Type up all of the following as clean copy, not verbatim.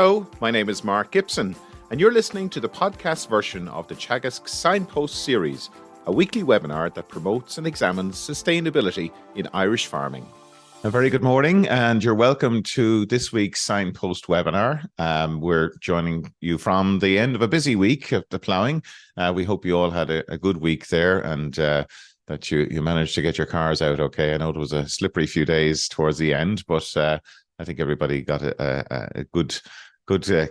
Hello, my name is Mark Gibson, and you're listening to the podcast version of the Teagasc Signpost Series, a weekly webinar that promotes and examines sustainability in Irish farming. A very good morning, and you're welcome to this week's Signpost webinar. We're joining you from the end of a busy week of the ploughing. We hope you all had a good week there, and that you managed to get your cars out okay. I know it was a slippery few days towards the end, but I think everybody got a good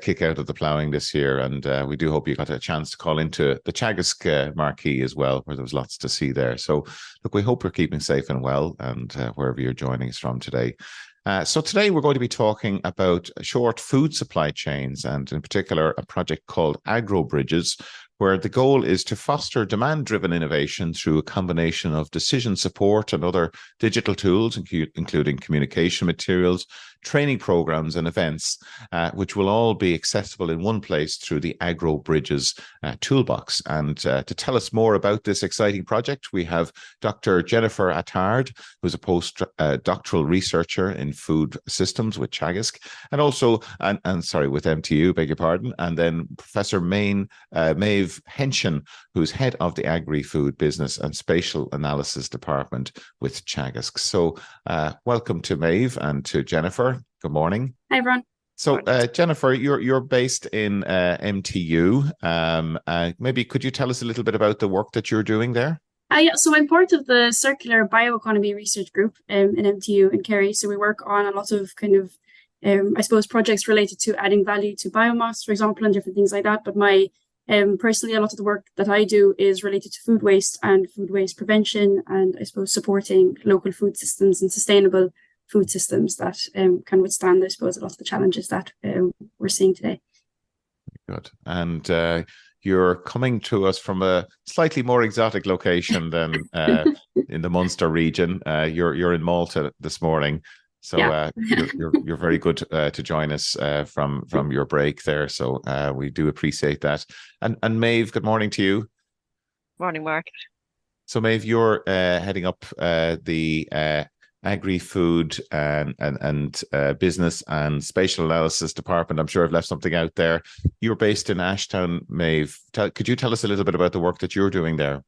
kick out of the ploughing this year, and we do hope you got a chance to call into the Teagasc marquee as well, where there was lots to see there. So look, we hope you're keeping safe and well, and wherever you're joining us from today. So today we're going to be talking about short food supply chains, and in particular a project called AgroBRIDGES, where the goal is to foster demand-driven innovation through a combination of decision support and other digital tools, including communication materials, training programs and events, which will all be accessible in one place through the AgroBRIDGES toolbox. And to tell us more about this exciting project, we have Dr. Jennifer Attard, who's a postdoctoral researcher in food systems with Teagasc, and also, with MTU, beg your pardon, and then Professor Maeve Henchion, who's head of the Agri-Food Business and Spatial Analysis Department with Teagasc. So welcome to Maeve and to Jennifer. Good morning. Hi, everyone. So Jennifer, you're based in MTU. Maybe could you tell us a little bit about the work that you're doing there? Yeah, so I'm part of the Circular Bioeconomy Research Group in MTU in Kerry. So we work on a lot of projects related to adding value to biomass, for example, and different things like that. But personally, a lot of the work that I do is related to food waste and food waste prevention, and I suppose supporting local food systems and sustainable food systems that can withstand, I suppose, a lot of the challenges that we're seeing today. Good. And you're coming to us from a slightly more exotic location than in the Munster region. You're in Malta this morning. So yeah. You're very good to join us from your break there. So we do appreciate that. And Maeve, good morning to you. Morning, Mark. So Maeve, you're heading up the Agri-Food and Business and Spatial Analysis Department. I'm sure I've left something out there. You're based in Ashtown, Maeve. Could you tell us a little bit about the work that you're doing there?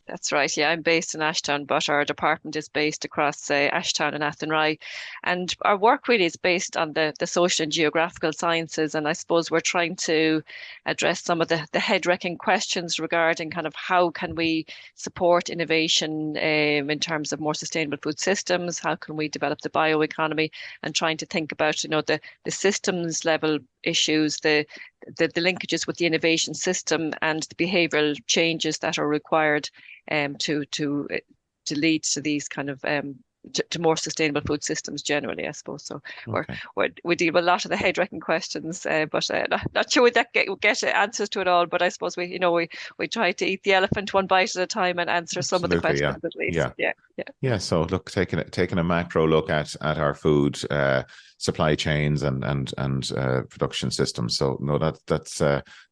That's right. Yeah, I'm based in Ashtown, but our department is based across Ashtown and Athenry. And our work really is based on the social and geographical sciences. And I suppose we're trying to address some of the head-wrecking questions regarding kind of how can we support innovation in terms of more sustainable food systems? How can we develop the bioeconomy, and trying to think about, the systems level issues, the linkages with the innovation system and the behavioural changes that are required to lead to these kind of to more sustainable food systems generally, I suppose. So okay. We deal with a lot of the head-wrecking questions, but not sure we get answers to it all. But I suppose we try to eat the elephant one bite at a time and answer Absolutely, some of the questions at least. Yeah. So look, taking a macro look at our food supply chains and production systems. So no, that's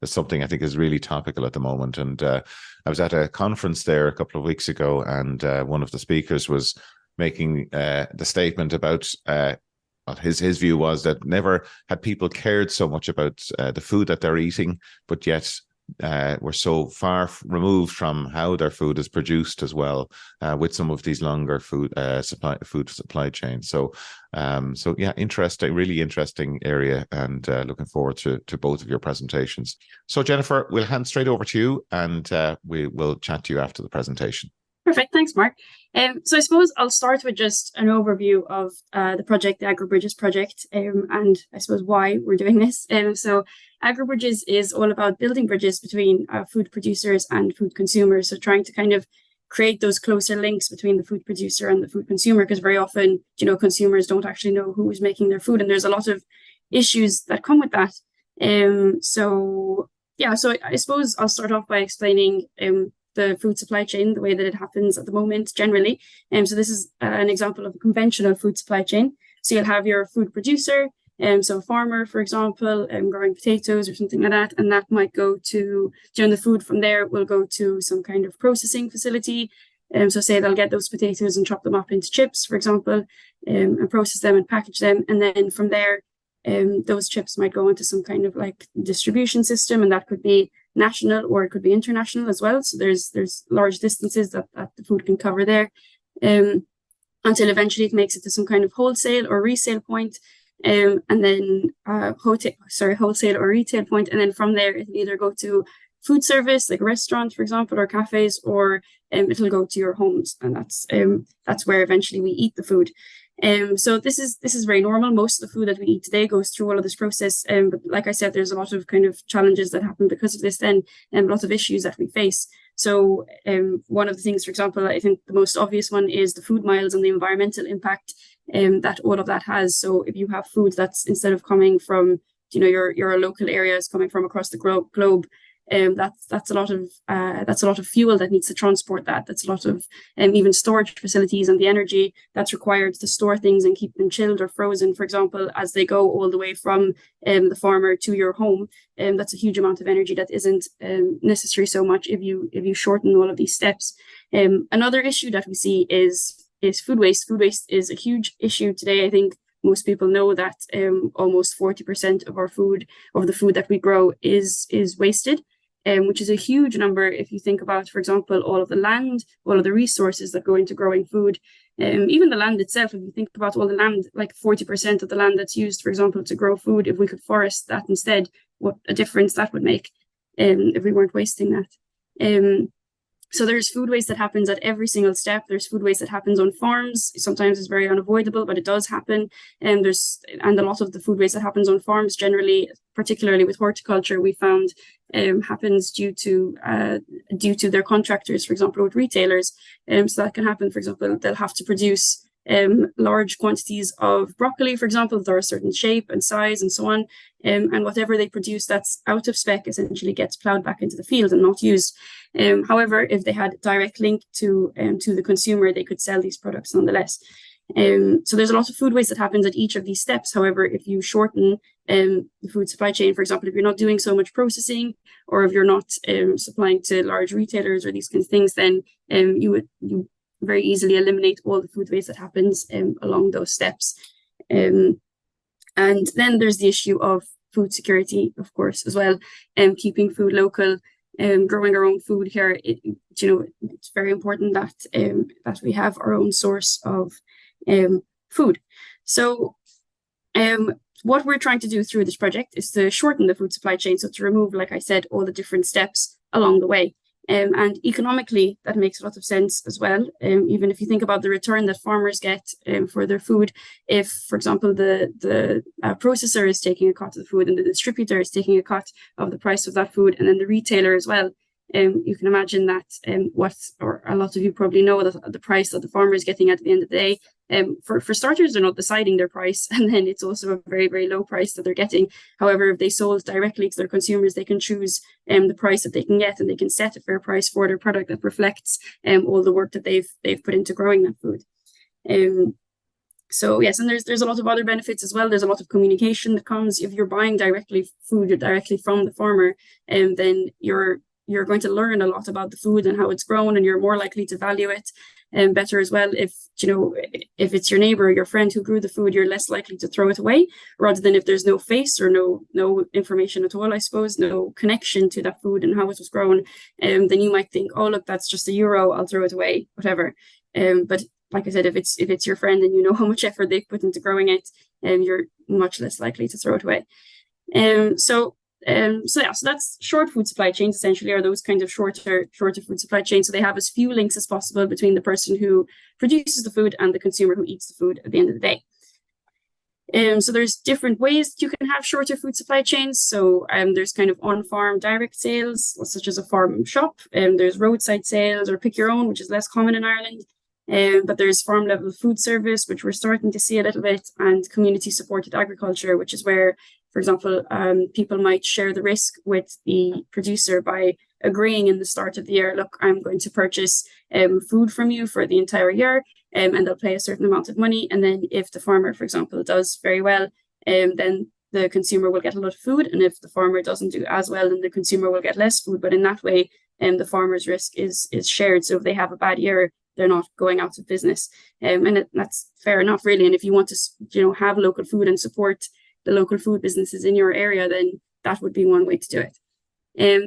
something I think is really topical at the moment. And I was at a conference there a couple of weeks ago, and one of the speakers was making the statement about his view was that never had people cared so much about the food that they're eating, but yet we're so far removed from how their food is produced as well, with some of these longer food supply chains. So yeah, really interesting area, and looking forward to both of your presentations. So Jennifer, we'll hand straight over to you, and we will chat to you after the presentation. Perfect. Thanks, Mark. So I suppose I'll start with just an overview of the project, the AgroBRIDGES project, and I suppose why we're doing this. So AgroBRIDGES is all about building bridges between food producers and food consumers. So trying to kind of create those closer links between the food producer and the food consumer, because very often, consumers don't actually know who is making their food, and there's a lot of issues that come with that. So I suppose I'll start off by explaining the food supply chain, the way that it happens at the moment generally. So this is an example of a conventional food supply chain. So you'll have your food producer, so a farmer, for example, growing potatoes or something like that, and that might go to, the food from there will go to some kind of processing facility. So say they'll get those potatoes and chop them up into chips, for example, and process them and package them. And then from there, those chips might go into some kind of like distribution system, and that could be national or it could be international as well. So there's large distances that the food can cover there, until eventually it makes it to some kind of wholesale or resale point, and then wholesale or retail point, and then from there it'll either go to food service like a restaurant, for example, or cafes, or it'll go to your homes, and that's where eventually we eat the food. So this is very normal. Most of the food that we eat today goes through all of this process. But like I said, there's a lot of kind of challenges that happen because of this then, and a lot of issues that we face. So one of the things, for example, I think the most obvious one is the food miles and the environmental impact that all of that has. So if you have food that's, instead of coming from, your local areas, coming from across the globe, that's a lot of fuel that needs to transport that. That's a lot of even storage facilities and the energy that's required to store things and keep them chilled or frozen, for example, as they go all the way from the farmer to your home. That's a huge amount of energy that isn't necessary so much if you shorten all of these steps. Another issue that we see is food waste. Food waste is a huge issue today. I think most people know that almost 40% of the food that we grow is wasted. Which is a huge number if you think about, for example, all of the land, all of the resources that go into growing food, even the land itself. If you think about all the land, like 40% of the land that's used, for example, to grow food, if we could forest that instead, what a difference that would make if we weren't wasting that. So there's food waste that happens at every single step. There's food waste that happens on farms. Sometimes it's very unavoidable, but it does happen. And a lot of the food waste that happens on farms, generally, particularly with horticulture, we found happens due to their contractors, for example, with retailers. So that can happen. For example, they'll have to produce large quantities of broccoli, for example, they're a certain shape and size and so on. And whatever they produce that's out of spec essentially gets plowed back into the field and not used. However, if they had a direct link to the consumer, they could sell these products nonetheless. So there's a lot of food waste that happens at each of these steps. However, if you shorten the food supply chain, for example, if you're not doing so much processing, or if you're not supplying to large retailers or these kinds of things, then you very easily eliminate all the food waste that happens along those steps. And then there's the issue of food security, of course, as well, and keeping food local. Growing our own food here, it's very important that we have our own source of food. So what we're trying to do through this project is to shorten the food supply chain, so to remove, like I said, all the different steps along the way. And economically, that makes a lot of sense as well. Even if you think about the return that farmers get for their food, if, for example, the processor is taking a cut of the food and the distributor is taking a cut of the price of that food, and then the retailer as well, you can imagine that or a lot of you probably know that the price that the farmer is getting at the end of the day. For starters, they're not deciding their price, and then it's also a very, very low price that they're getting. However, if they sold directly to their consumers, they can choose the price that they can get, and they can set a fair price for their product that reflects all the work that they've put into growing that food. So yes, and there's a lot of other benefits as well. There's a lot of communication that comes if you're buying food directly from the farmer, and then you're going to learn a lot about the food and how it's grown, and you're more likely to value it better as well. If it's your neighbor or your friend who grew the food, you're less likely to throw it away, rather than if there's no face or no information at all, I suppose, no connection to that food and how it was grown, then you might think, oh look, that's just €1, I'll throw it away, whatever. But like I said, if it's your friend and you know how much effort they've put into growing it, you're much less likely to throw it away. So that's short food supply chains, essentially, are those kind of shorter food supply chains. So they have as few links as possible between the person who produces the food and the consumer who eats the food at the end of the day. So there's different ways that you can have shorter food supply chains. So there's kind of on-farm direct sales, such as a farm shop. There's roadside sales or pick your own, which is less common in Ireland. But there's farm level food service, which we're starting to see a little bit, and community supported agriculture, which is where, for example, people might share the risk with the producer by agreeing in the start of the year, look, I'm going to purchase food from you for the entire year, and they'll pay a certain amount of money. And then if the farmer, for example, does very well, then the consumer will get a lot of food. And if the farmer doesn't do as well, then the consumer will get less food. But in that way, the farmer's risk is shared. So if they have a bad year, they're not going out of business. And that's fair enough, really. And if you want to, have local food and support the local food businesses in your area, then that would be one way to do it.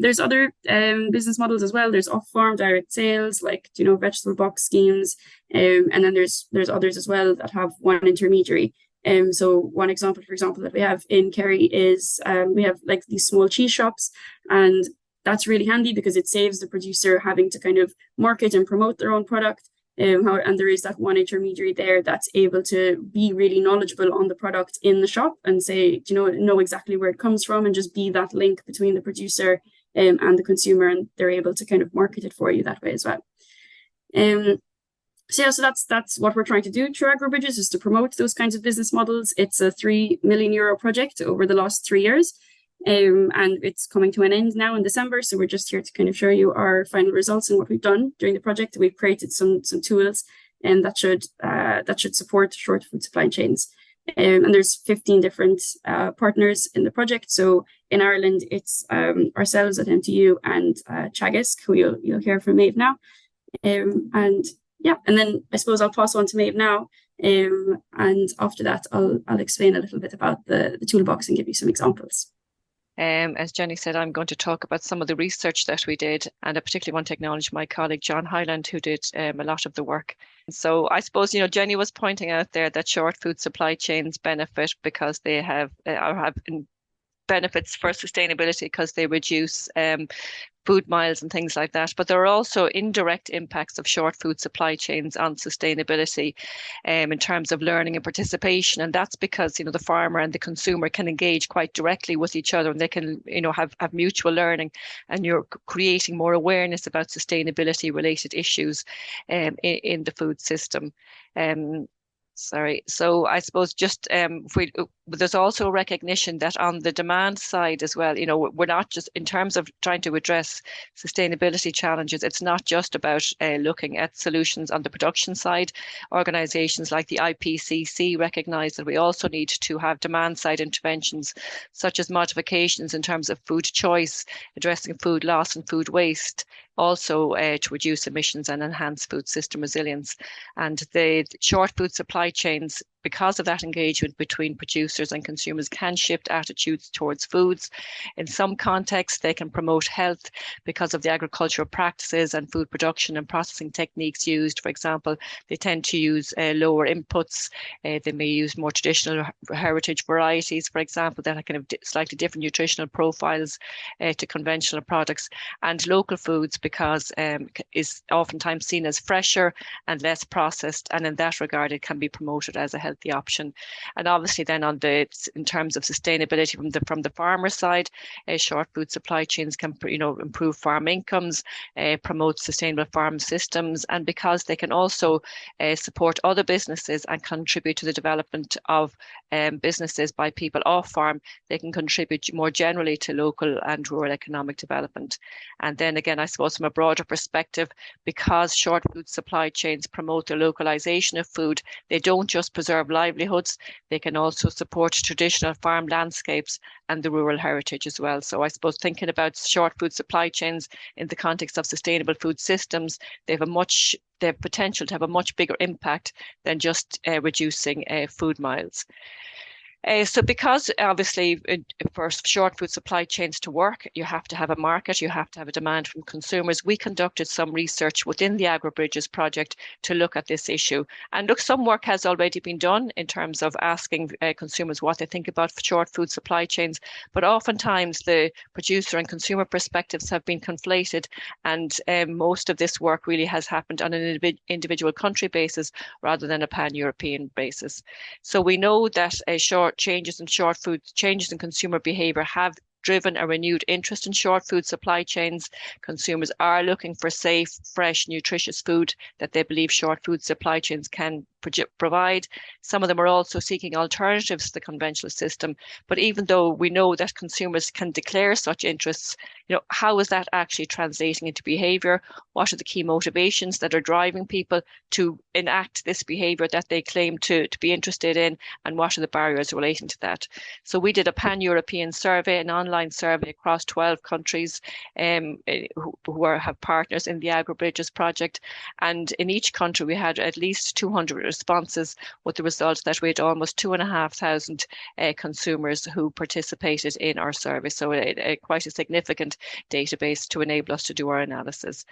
There's other business models as well. There's off-farm direct sales, like, you know, vegetable box schemes. And then there's others as well that have one intermediary. So one example, for example, that we have in Kerry is we have like these small cheese shops, and that's really handy because it saves the producer having to kind of market and promote their own product. And there is that one intermediary there that's able to be really knowledgeable on the product in the shop and say, you know exactly where it comes from, and just be that link between the producer and the consumer, and they're able to kind of market it for you that way as well. So that's what we're trying to do through AgroBRIDGES, is to promote those kinds of business models. It's a €3 million project over the last 3 years. And it's coming to an end now in December. So we're just here to kind of show you our final results and what we've done during the project. We've created some tools, and that should support short food supply chains. And there's 15 different partners in the project. So in Ireland, it's ourselves at MTU and Teagasc, who you'll hear from Maeve now. And then I suppose I'll pass on to Maeve now. And after that, I'll explain a little bit about the toolbox and give you some examples. As Jenny said, I'm going to talk about some of the research that we did, and I particularly want to acknowledge my colleague John Hyland, who did a lot of the work. So I suppose, you know, Jenny was pointing out there that short food supply chains benefit because they have benefits for sustainability because they reduce food miles and things like that. But there are also indirect impacts of short food supply chains on sustainability in terms of learning and participation. And that's because, you know, the farmer and the consumer can engage quite directly with each other, and they can, you know, have mutual learning, and you're creating more awareness about sustainability related issues in the food system. So I suppose just there's also recognition that on the demand side as well, you know, we're not just in terms of trying to address sustainability challenges. It's not just about looking at solutions on the production side. Organisations like the IPCC recognise that we also need to have demand side interventions, such as modifications in terms of food choice, addressing food loss and food waste, also to reduce emissions and enhance food system resilience. And the short food supply chains, because of that engagement between producers and consumers, can shift attitudes towards foods. In some contexts, they can promote health because of the agricultural practices and food production and processing techniques used. For example, they tend to use lower inputs. They may use more traditional heritage varieties, for example, that have kind of slightly different nutritional profiles to conventional products. And local foods, because is oftentimes seen as fresher and less processed, and in that regard, it can be promoted as a healthy option. And obviously then in terms of sustainability from the farmer side, short food supply chains can, you know, improve farm incomes, promote sustainable farm systems, and because they can also support other businesses and contribute to the development of businesses by people off farm, they can contribute more generally to local and rural economic development. And then again, I suppose from a broader perspective, because short food supply chains promote the localization of food, they don't just preserve livelihoods, they can also support traditional farm landscapes and the rural heritage as well. So I suppose thinking about short food supply chains in the context of sustainable food systems, they have potential to have a much bigger impact than just reducing food miles. So because obviously for short food supply chains to work, you have to have a market, you have to have a demand from consumers. We conducted some research within the AgroBRIDGES project to look at this issue. And look, some work has already been done in terms of asking consumers what they think about short food supply chains. But oftentimes the producer and consumer perspectives have been conflated, and most of this work really has happened on an individual country basis rather than a pan-European basis. So we know that changes in consumer behavior have driven a renewed interest in short food supply chains. Consumers are looking for safe, fresh, nutritious food that they believe short food supply chains can provide. Some of them are also seeking alternatives to the conventional system. But even though we know that consumers can declare such interests, you know, how is that actually translating into behavior? What are the key motivations that are driving people to enact this behavior that they claim to be interested in? And what are the barriers relating to that? So we did a pan-European survey, an online survey across 12 countries who have partners in the AgroBRIDGES project. And in each country, we had at least 200 responses, with the result that we had almost 2,500 consumers who participated in our survey. So quite a significant database to enable us to do our analysis.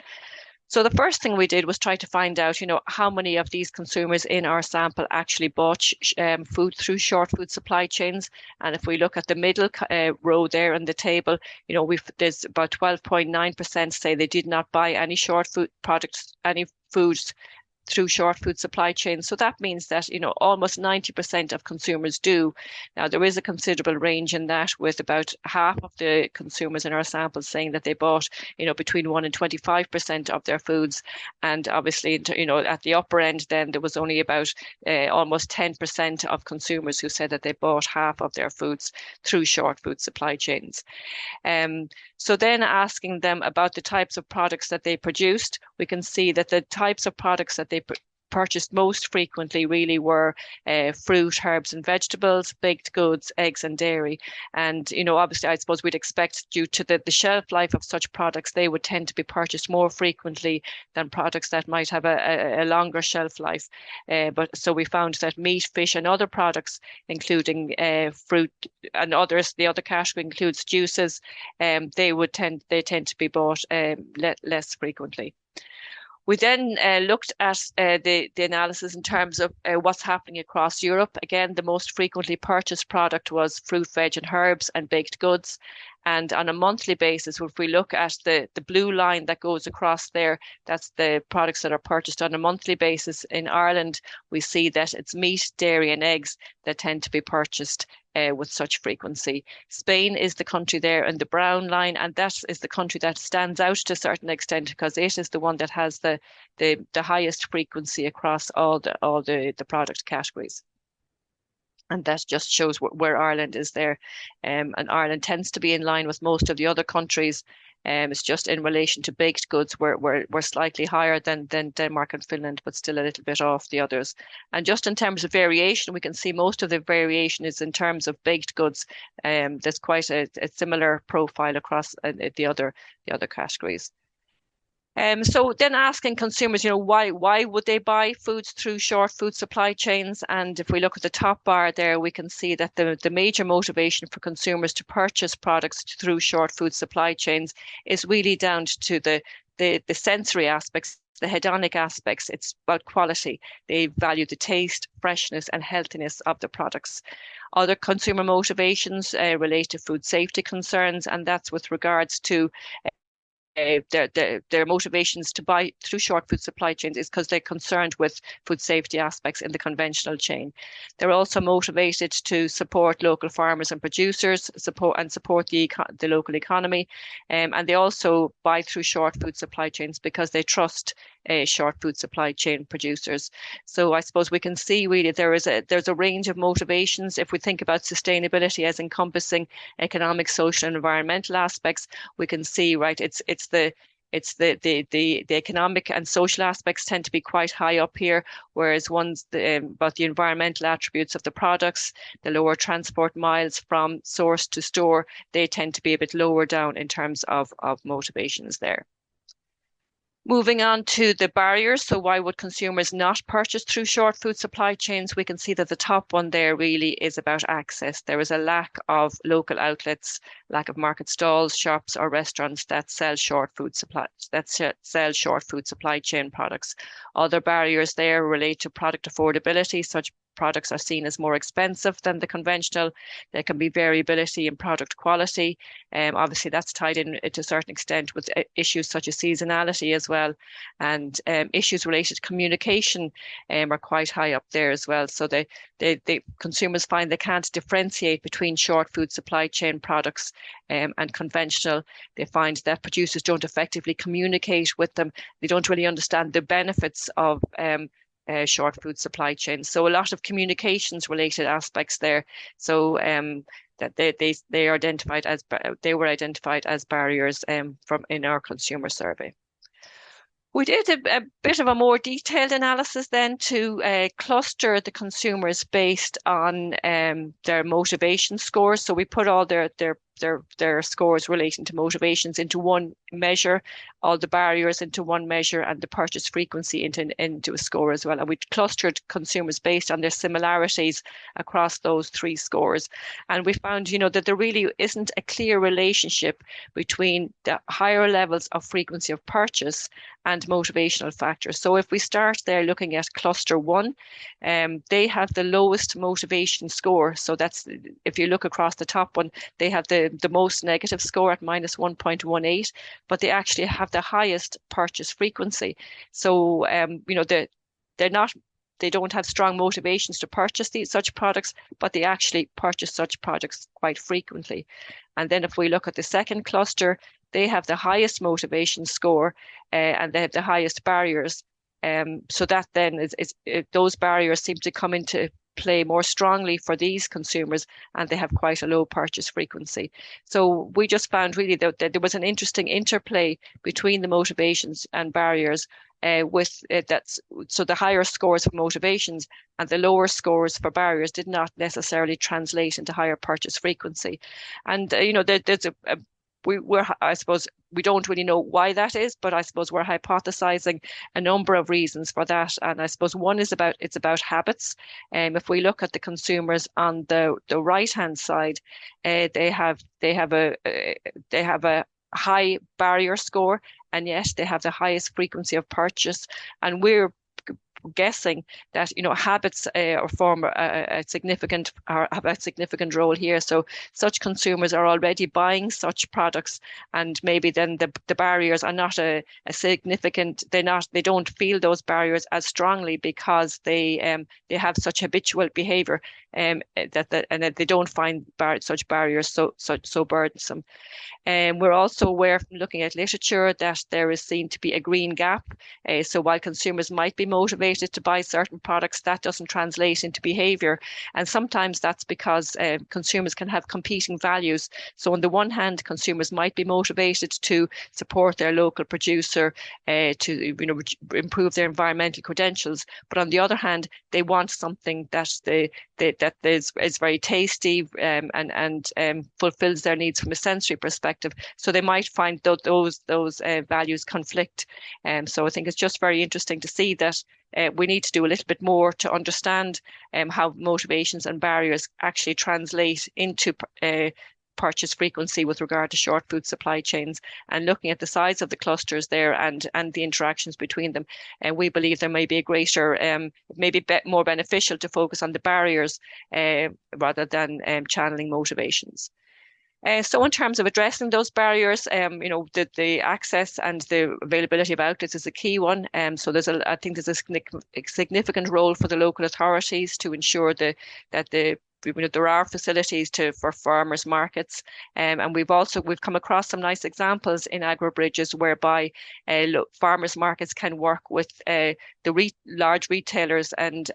So the first thing we did was try to find out, how many of these consumers in our sample actually bought food through short food supply chains. And if we look at the middle row there in the table, there's about 12.9% say they did not buy any short food products, any foods through short food supply chains. So that means that, almost 90% of consumers do. Now, there is a considerable range in that, with about half of the consumers in our sample saying that they bought, between 1 and 25% of their foods. And obviously, at the upper end, then there was only about almost 10% of consumers who said that they bought half of their foods through short food supply chains. So then asking them about the types of products that they produced, we can see that the types of products that they purchased most frequently really were fruit, herbs and vegetables, baked goods, eggs and dairy. And, obviously, I suppose we'd expect, due to the shelf life of such products, they would tend to be purchased more frequently than products that might have a longer shelf life. But so we found that meat, fish and other products, including fruit and others, the other category includes juices, they tend to be bought less frequently. We then looked at the analysis in terms of what's happening across Europe. Again, the most frequently purchased product was fruit, veg and herbs and baked goods. And on a monthly basis, if we look at the blue line that goes across there, that's the products that are purchased on a monthly basis. In Ireland, we see that it's meat, dairy and eggs that tend to be purchased with such frequency. Spain is the country there in the brown line, and that is the country that stands out to a certain extent because it is the one that has the highest frequency across all the product categories. And that just shows where Ireland is there. And Ireland tends to be in line with most of the other countries. It's just in relation to baked goods, we're slightly higher than Denmark and Finland, but still a little bit off the others. And just in terms of variation, we can see most of the variation is in terms of baked goods. There's quite a similar profile across the other categories. So then asking consumers, why would they buy foods through short food supply chains? And if we look at the top bar there, we can see that the major motivation for consumers to purchase products through short food supply chains is really down to the sensory aspects, the hedonic aspects. It's about quality. They value the taste, freshness and healthiness of the products. Other consumer motivations relate to food safety concerns, and that's with regards to their motivations to buy through short food supply chains is because they're concerned with food safety aspects in the conventional chain. They're also motivated to support local farmers and producers, support the local economy, and they also buy through short food supply chains because they trust short food supply chain producers. So I suppose we can see really there's a range of motivations. If we think about sustainability as encompassing economic, social and environmental aspects, we can see, right, it's the economic and social aspects tend to be quite high up here, whereas about the environmental attributes of the products, the lower transport miles from source to store, they tend to be a bit lower down in terms of motivations there. Moving on to the barriers. So why would consumers not purchase through short food supply chains? We can see that the top one there really is about access. There is a lack of local outlets, lack of market stalls, shops or restaurants that sell short food supply chain products. Other barriers there relate to product affordability. Such products are seen as more expensive than the conventional. There can be variability in product quality. Obviously, that's tied in to a certain extent with issues such as seasonality as well. And issues related to communication are quite high up there as well. So the consumers find they can't differentiate between short food supply chain products and conventional. They find that producers don't effectively communicate with them. They don't really understand the benefits of short food supply chains. So a lot of communications related aspects there. So that they were identified as barriers from in our consumer survey. We did a bit of a more detailed analysis then to cluster the consumers based on their motivation scores. So we put all their their scores relating to motivations into one measure, all the barriers into one measure, and the purchase frequency into a score as well. And we clustered consumers based on their similarities across those 3 scores. And we found, that there really isn't a clear relationship between the higher levels of frequency of purchase and motivational factors. So if we start there looking at cluster 1, they have the lowest motivation score. So that's, if you look across the top one, they have the most negative score at minus 1.18, but they actually have the highest purchase frequency. So, they don't have strong motivations to purchase such products, but they actually purchase such products quite frequently. And then if we look at the second cluster, they have the highest motivation score and they have the highest barriers. So that then is those barriers seem to come into play more strongly for these consumers, and they have quite a low purchase frequency. So we just found really that there was an interesting interplay between the motivations and barriers so the higher scores for motivations and the lower scores for barriers did not necessarily translate into higher purchase frequency. And there's I suppose we don't really know why that is, but I suppose we're hypothesizing a number of reasons for that. And I suppose one is it's about habits. If we look at the consumers on the right hand side, they have a high barrier score, and yet they have the highest frequency of purchase. And we're guessing that habits have a significant role here. So such consumers are already buying such products, and maybe then the barriers are not a significant. They don't feel those barriers as strongly because they have such habitual behavior and that they don't find such barriers so burdensome. We're also aware from looking at literature that there is seen to be a green gap. So while consumers might be motivated to buy certain products, that doesn't translate into behavior. And sometimes that's because consumers can have competing values. So on the one hand, consumers might be motivated to support their local producer, to improve their environmental credentials. But on the other hand, they want something that is very tasty and fulfills their needs from a sensory perspective. So they might find those values conflict. So I think it's just very interesting to see that we need to do a little bit more to understand how motivations and barriers actually translate into purchase frequency with regard to short food supply chains, and looking at the size of the clusters there and the interactions between them. And we believe there may be a greater, maybe more beneficial to focus on the barriers rather than channeling motivations. So in terms of addressing those barriers, the access and the availability of outlets is a key one. So I think there's a significant role for the local authorities to ensure that there are facilities for farmers markets, and we've come across some nice examples in AgroBRIDGES whereby farmers markets can work with the large retailers and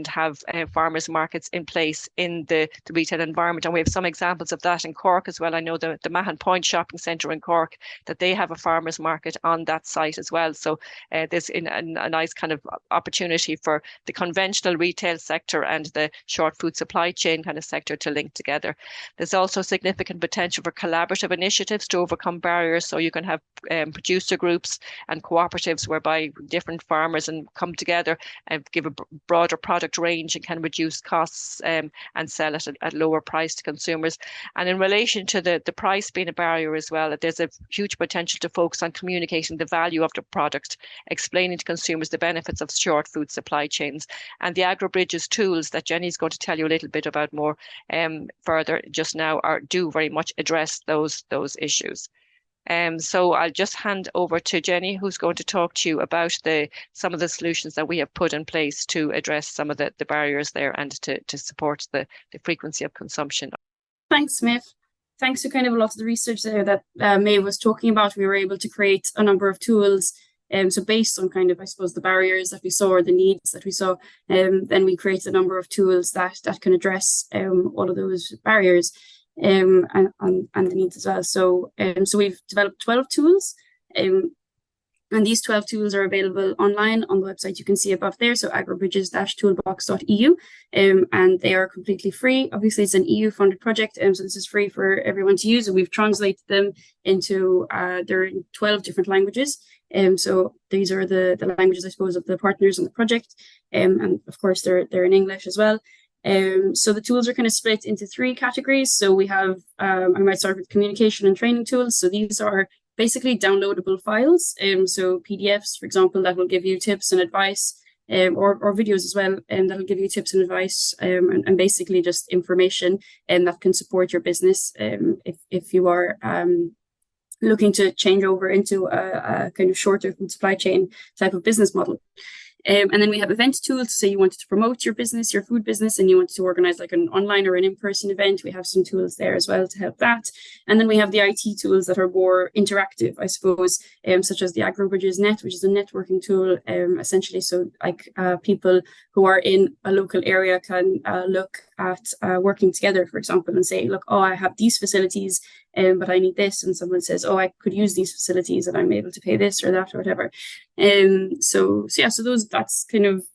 have farmers markets in place in the retail environment. And we have some examples of that in Cork as well. I know the Mahon Point shopping centre in Cork, that they have a farmers market on that site as well. So there's a nice kind of opportunity for the conventional retail sector and the short food supply chain kind of sector to link together. There's also significant potential for collaborative initiatives to overcome barriers. So you can have producer groups and cooperatives whereby different farmers and come together and give a broader product range and can reduce costs and sell it at lower price to consumers. And in relation to the price being a barrier as well, there's a huge potential to focus on communicating the value of the product, explaining to consumers the benefits of short food supply chains. And the AgroBRIDGES tools that Jenny's going to tell you a little bit about more further just now do very much address those issues. So I'll just hand over to Jenny, who's going to talk to you about some of the solutions that we have put in place to address some of the barriers there and to support the frequency of consumption. Thanks, Maeve. Thanks to kind of a lot of the research there that Maeve was talking about, we were able to create a number of tools. So based on kind of, I suppose, the barriers that we saw or the needs that we saw, then we created a number of tools that can address all of those barriers and the needs as well. So we've developed 12 tools. And these 12 tools are available online on the website you can see above there, so agrobridges-toolbox.eu, and they are completely free. Obviously, it's an EU-funded project, so this is free for everyone to use, and we've translated them into, they're in 12 different languages. So these are the languages, I suppose, of the partners in the project, and of course, they're in English as well. So the tools are kind of split into 3 categories. So we have, I might start with communication and training tools. So these are basically downloadable files. So PDFs, for example, that will give you tips and advice, or videos as well, and that'll give you tips and advice, and basically just information that can support your business if you are looking to change over into a kind of shorter food supply chain type of business model. And then we have event tools. So say you wanted to promote your business, your food business, and you wanted to organize like an online or an in-person event. We have some tools there as well to help that. And then we have the IT tools that are more interactive, I suppose, such as the AgroBRIDGES Net, which is a networking tool, essentially. So like people who are in a local area can look at working together, for example, and say, look, oh, I have these facilities, but I need this. And someone says, oh, I could use these facilities and I'm able to pay this or that or whatever. So that's kind of,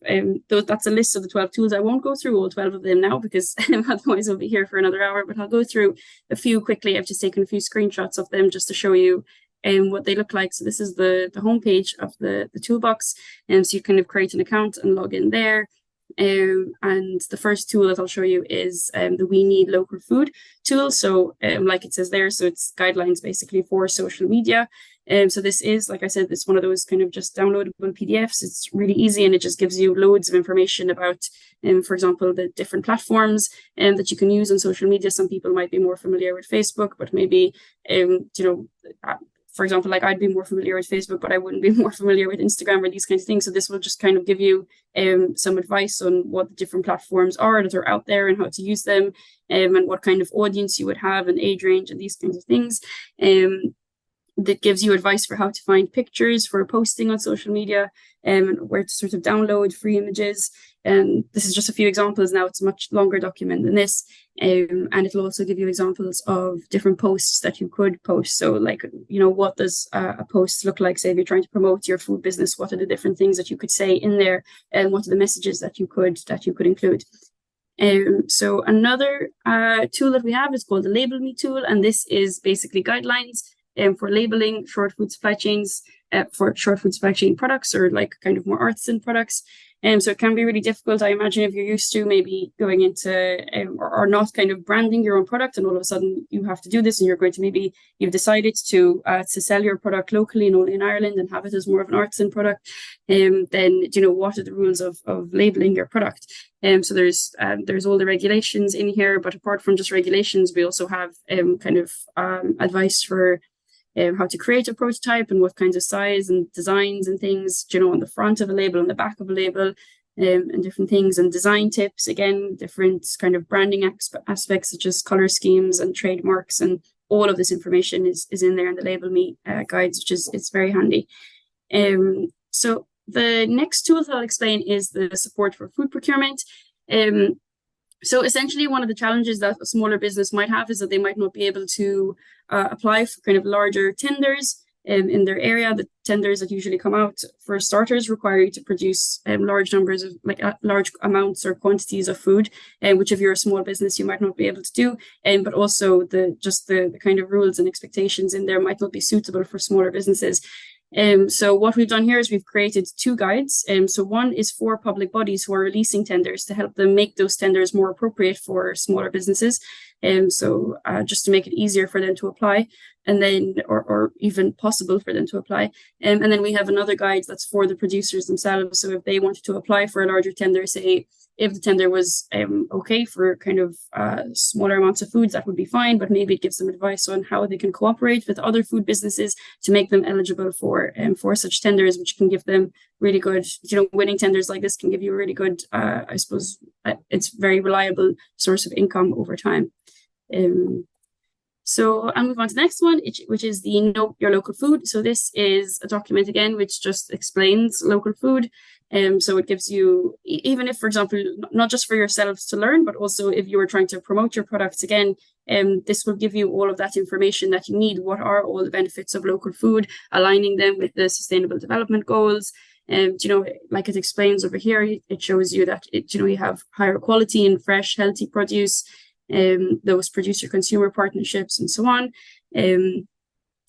that's a list of the 12 tools. I won't go through all 12 of them now because otherwise we'll be here for another hour, but I'll go through a few quickly. I've just taken a few screenshots of them just to show you what they look like. So this is the homepage of the toolbox. And so you kind of create an account and log in there. And the first tool that I'll show you is the We Need Local Food tool. So like it says there, so it's guidelines basically for social media. So this is, like I said, it's one of those kind of just downloadable PDFs. It's really easy and it just gives you loads of information about, for example, the different platforms that you can use on social media. Some people might be more familiar with Facebook, but maybe, for example, like I'd be more familiar with Facebook, but I wouldn't be more familiar with Instagram or these kinds of things. So this will just kind of give you some advice on what the different platforms are that are out there and how to use them, and what kind of audience you would have and age range and these kinds of things. That gives you advice for how to find pictures for posting on social media, and where to sort of download free images. And this is just a few examples now. It's a much longer document than this. And it'll also give you examples of different posts that you could post. So like, what does a post look like? Say if you're trying to promote your food business, what are the different things that you could say in there? And what are the messages that you could include? So another tool that we have is called the Label Me tool. And this is basically guidelines for labeling short food supply chains, for short food supply chain products, or like kind of more artisan products. So it can be really difficult. I imagine if you're used to maybe going into or not kind of branding your own product, and all of a sudden you have to do this, and you're going to you've decided to sell your product locally and only in Ireland and have it as more of an artisan product, then what are the rules of labeling your product? So there's all the regulations in here, but apart from just regulations, we also have kind of advice for how to create a prototype and what kinds of size and designs and things, on the front of a label, on the back of a label, and different things, and design tips, again, different kind of branding aspects such as color schemes and trademarks, and all of this information is in there in the Label Me guides, it's very handy. So the next tool that I'll explain is the support for food procurement. So essentially, one of the challenges that a smaller business might have is that they might not be able to apply for kind of larger tenders in their area. The tenders that usually come out for starters require you to produce large numbers of large amounts or quantities of food, which if you're a small business, you might not be able to do. But also the kind of rules and expectations in there might not be suitable for smaller businesses. So what we've done here is we've created 2 guides. So one is for public bodies who are releasing tenders to help them make those tenders more appropriate for smaller businesses. So just to make it easier for them to apply, and then or even possible for them to apply. And then we have another guide that's for the producers themselves. So if they wanted to apply for a larger tender, say if the tender was okay for kind of smaller amounts of foods, that would be fine, but maybe it gives them advice on how they can cooperate with other food businesses to make them eligible for such tenders, which can give them really good, winning tenders like this can give you a really good, I suppose, it's very reliable source of income over time. So I'll move on to the next one, which is the Know Your Local Food. So this is a document again, which just explains local food. So it gives you, even if, for example, not just for yourselves to learn, but also if you were trying to promote your products again, this will give you all of that information that you need. What are all the benefits of local food, aligning them with the Sustainable Development Goals. And, like it explains over here, it shows you that, you have higher quality and fresh, healthy produce, those producer-consumer partnerships and so on.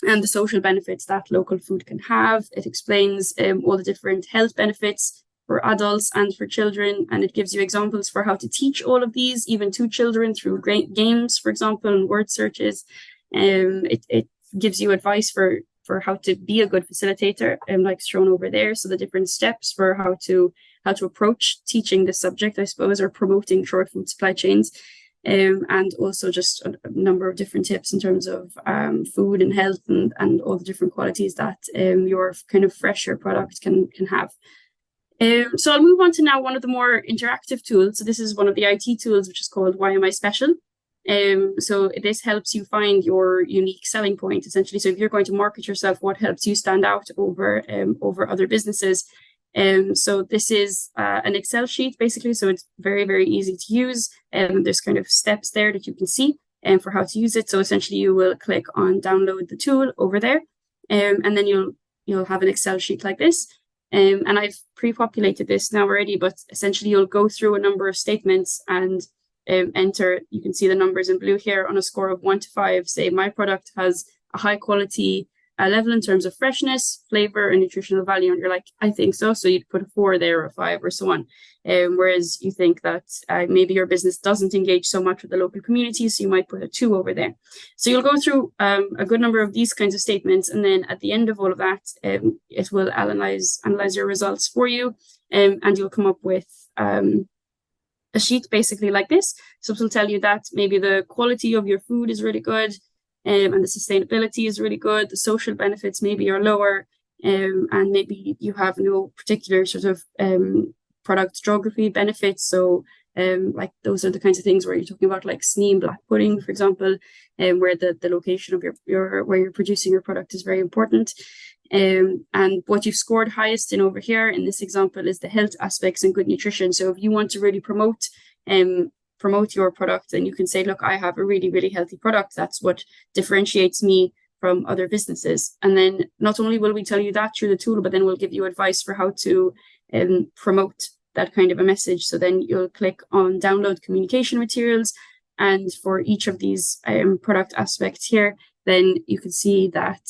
And the social benefits that local food can have. It explains all the different health benefits for adults and for children, and it gives you examples for how to teach all of these, even to children, through great games, for example, and word searches. It gives you advice for how to be a good facilitator, like shown over there. So the different steps for how to approach teaching this subject, I suppose, or promoting short food supply chains. And also just a number of different tips in terms of food and health and all the different qualities that your kind of fresher product can have. So I'll move on to now one of the more interactive tools. So this is one of the IT tools, which is called Why Am I Special? So this helps you find your unique selling point, essentially. So if you're going to market yourself, what helps you stand out over other businesses? So this is an Excel sheet, basically. So it's very, very easy to use. There's kind of steps there that you can see for how to use it. So essentially you will click on download the tool over there, and then you'll have an Excel sheet like this. And I've pre-populated this now already, but essentially you'll go through a number of statements and enter. You can see the numbers in blue here on a score of 1 to 5. Say my product has a high quality level in terms of freshness, flavor, and nutritional value, and you're like, I think so. So you'd put a 4 there, or a 5, or so on. Whereas you think that maybe your business doesn't engage so much with the local community, so you might put a 2 over there. So you'll go through a good number of these kinds of statements, and then at the end of all of that, it will analyze your results for you, and you'll come up with a sheet basically like this. So it'll tell you that maybe the quality of your food is really good, and the sustainability is really good. The social benefits maybe are lower, and maybe you have no particular sort of product geography benefits. So like those are the kinds of things where you're talking about like Sneem black pudding, for example, where the location of your where you're producing your product is very important. And what you've scored highest in over here in this example is the health aspects and good nutrition. So if you want to really promote your product, and you can say, look, I have a really, really healthy product. That's what differentiates me from other businesses. And then not only will we tell you that through the tool, but then we'll give you advice for how to promote that kind of a message. So then you'll click on download communication materials. And for each of these product aspects here, then you can see that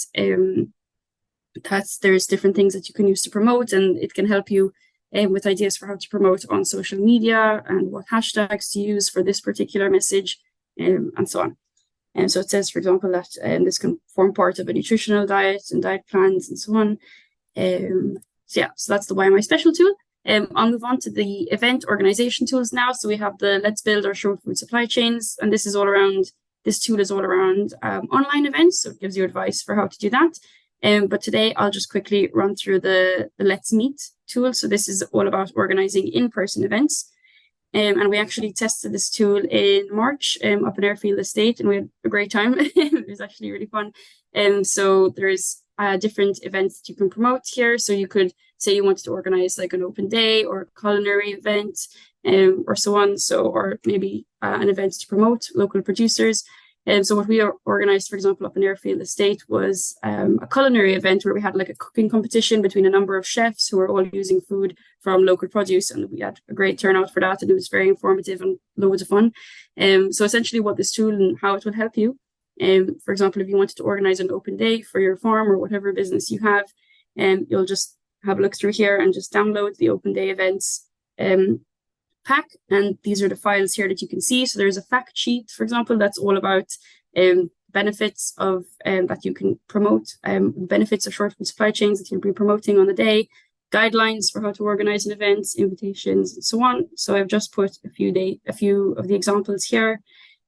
there's different things that you can use to promote, and it can help you with ideas for how to promote on social media and what hashtags to use for this particular message, and so on. And so it says, for example, that this can form part of a nutritional diet and diet plans and so on. So that's the Why Am I Special tool. I'll move on to the event organization tools now. So we have the Let's Build Our Short Food Supply Chains, and this tool is all around online events. So it gives you advice for how to do that. But today I'll just quickly run through the Let's Meet tool. So this is all about organizing in-person events. And we actually tested this tool in March up in Airfield Estate, and we had a great time. It was actually really fun. So there's different events that you can promote here. So you could say you wanted to organize like an open day or a culinary event, or so on. Or maybe an event to promote local producers. So what we organized, for example, up in Airfield Estate was a culinary event where we had like a cooking competition between a number of chefs who were all using food from local produce, and we had a great turnout for that, and it was very informative and loads of fun. So essentially what this tool and how it will help you, for example, if you wanted to organize an open day for your farm or whatever business you have, you'll just have a look through here and just download the open day events pack, and these are the files here that you can see. So there's a fact sheet, for example, that's all about benefits of that you can promote, benefits of short food supply chains that you'll be promoting on the day, guidelines for how to organize an event, invitations, and so on. So I've just put a few of the examples here.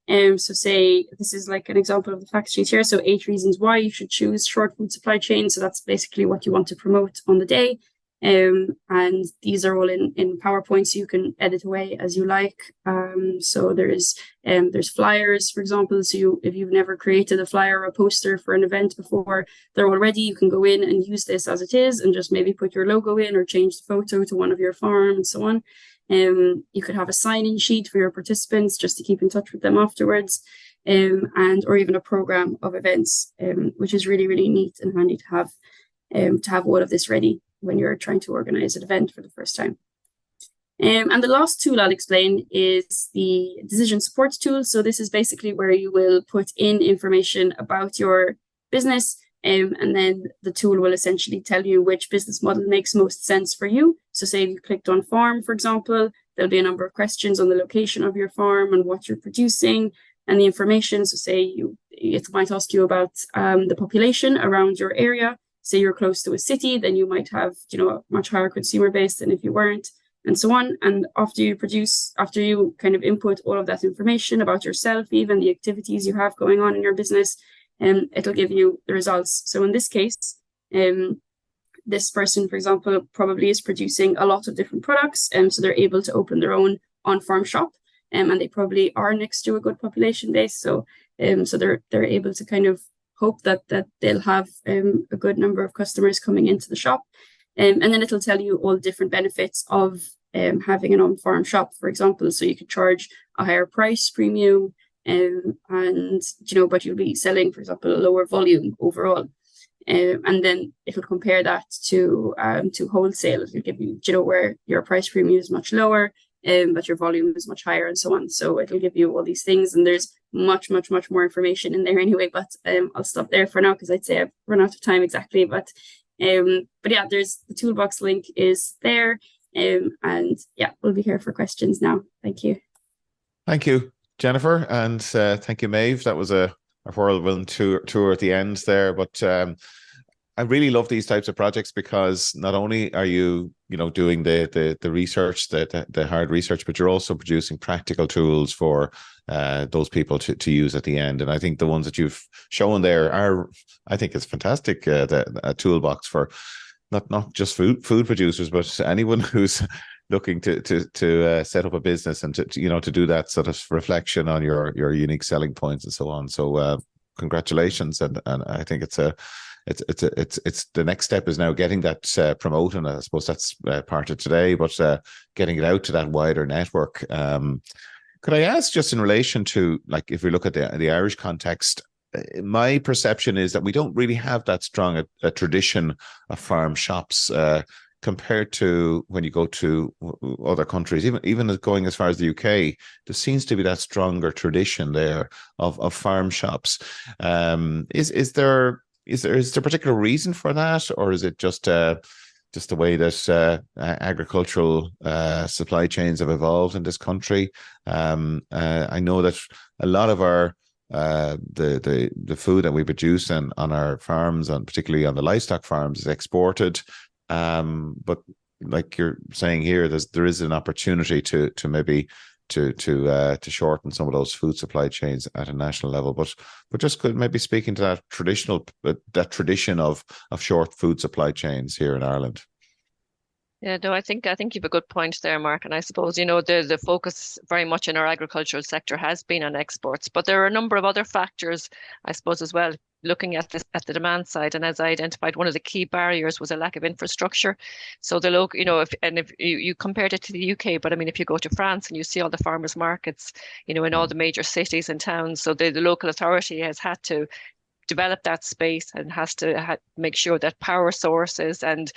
So say this is like an example of the fact sheet here. So 8 reasons why you should choose short food supply chain. So that's basically what you want to promote on the day. And these are all in PowerPoint, so you can edit away as you like. So there's flyers, for example. So if you've never created a flyer or a poster for an event before, they're all ready. You can go in and use this as it is and just maybe put your logo in or change the photo to one of your farm and so on. You could have a sign-in sheet for your participants just to keep in touch with them afterwards, or even a program of events, which is really, really neat and handy to have all of this ready when you're trying to organize an event for the first time. And the last tool I'll explain is the decision support tool. So this is basically where you will put in information about your business, and then the tool will essentially tell you which business model makes most sense for you. So say you clicked on farm, for example, there'll be a number of questions on the location of your farm and what you're producing and the information. So say it might ask you about the population around your area. Say you're close to a city, then you might have, a much higher consumer base than if you weren't, and so on. And after you kind of input all of that information about yourself, even the activities you have going on in your business, it'll give you the results. So in this case, this person, for example, probably is producing a lot of different products, so they're able to open their own on-farm shop, and they probably are next to a good population base. So they're able to kind of hope that they'll have a good number of customers coming into the shop, and then it'll tell you all the different benefits of having an on-farm shop, for example. So you could charge a higher price premium, but you'll be selling, for example, a lower volume overall, and then it'll compare that to wholesale. It'll give you, where your price premium is much lower, but your volume is much higher, and so on. So it'll give you all these things, and there's much more information in there anyway. But I'll stop there for now because I'd say I've run out of time exactly. But yeah, there's the toolbox link is there, and yeah, we'll be here for questions now. Thank you. Thank you, Jennifer, and thank you, Maeve. That was a whirlwind tour at the end there, but I really love these types of projects because not only are you, doing the research, the hard research, but you're also producing practical tools for those people to use at the end. And I think the ones that you've shown there I think it's fantastic. A toolbox for not just food producers, but anyone who's looking to set up a business and to do that sort of reflection on your unique selling points and so on. So congratulations, and I think it's the next step is now getting that promoted, and I suppose that's part of today, but getting it out to that wider network. Could I ask, just in relation to, like, if we look at the Irish context, my perception is that we don't really have that strong a tradition of farm shops compared to when you go to other countries, even going as far as the UK. There seems to be that stronger tradition there of farm shops. Is there a particular reason for that, or is it just the way that agricultural supply chains have evolved in this country? I know that a lot of our the food that we produce on our farms, and particularly on the livestock farms, is exported. But like you're saying here, there is an opportunity to maybe to shorten some of those food supply chains at a national level, but just could maybe speak into that tradition of short food supply chains here in Ireland. Yeah, no, I think you've a good point there, Mark. And I suppose, the focus very much in our agricultural sector has been on exports, but there are a number of other factors, I suppose, as well, looking at the demand side. And as I identified, one of the key barriers was a lack of infrastructure. So the local, if you compared it to the UK, but I mean, if you go to France and you see all the farmers markets, in all the major cities and towns, so the local authority has had to develop that space and has to make sure that power sources and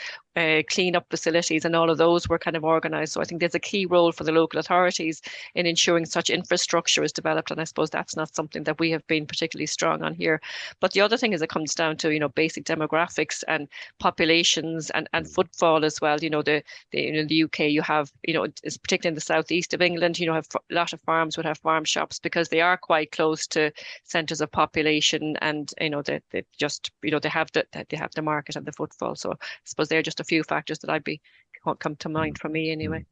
clean up facilities and all of those were kind of organised. So I think there's a key role for the local authorities in ensuring such infrastructure is developed. And I suppose that's not something that we have been particularly strong on here. But the other thing is it comes down to, basic demographics and populations and footfall as well. In the UK, you have, particularly in the southeast of England, have a lot of farms would have farm shops because they are quite close to centres of population, and they just they have the market and the footfall. So I suppose they're just a few factors that come to mind for me anyway.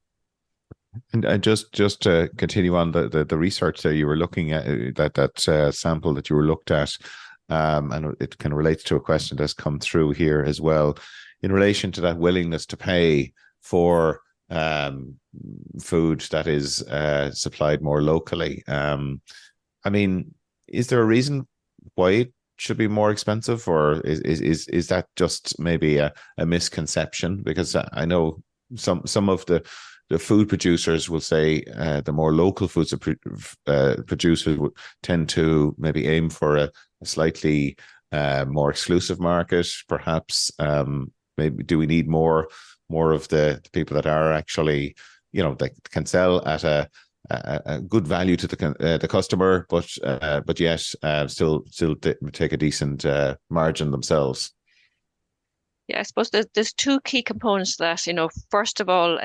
And just to continue on the research there, you were looking at that sample that you were looked at, and it kind of relates to a question that's come through here as well. in relation to that willingness to pay for food that is supplied more locally. I mean, is there a reason why it should be more expensive, or is that just maybe a misconception? Because I know some of the food producers will say the more local foods producers would tend to maybe aim for a slightly more exclusive market, perhaps. Maybe do we need more of the people that are actually, that can sell at a good value to the customer, but yet still take a decent margin themselves? Yeah, I suppose there's two key components to that. First of all,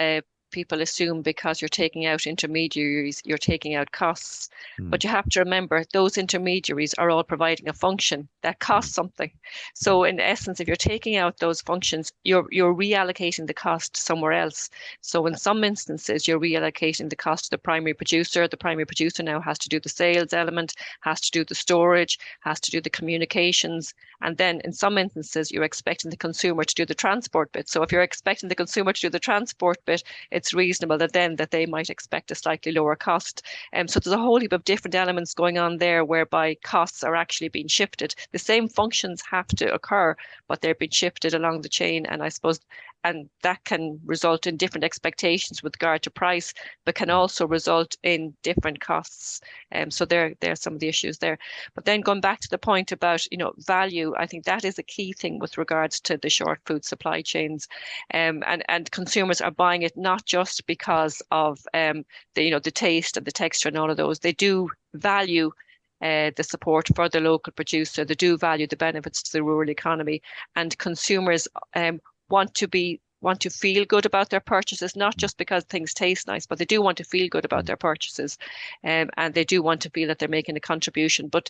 people assume because you're taking out intermediaries, you're taking out costs. But you have to remember those intermediaries are all providing a function that costs something. So in essence, if you're taking out those functions, you're reallocating the cost somewhere else. So in some instances, you're reallocating the cost to the primary producer. The primary producer now has to do the sales element, has to do the storage, has to do the communications. And then in some instances, you're expecting the consumer to do the transport bit. So if you're expecting the consumer to do the transport bit, it's reasonable that they might expect a slightly lower cost. So there's a whole heap of different elements going on there whereby costs are actually being shifted. The same functions have to occur, but they're being shifted along the chain. And I suppose, and that can result in different expectations with regard to price, but can also result in different costs. So there are some of the issues there. But then going back to the point about, value, I think that is a key thing with regards to the short food supply chains. And consumers are buying it not just because of the taste and the texture and all of those. They do value the support for the local producer. They do value the benefits to the rural economy, and consumers want to feel good about their purchases, not just because things taste nice, but they do want to feel good about their purchases, and they do want to feel that they're making a contribution. But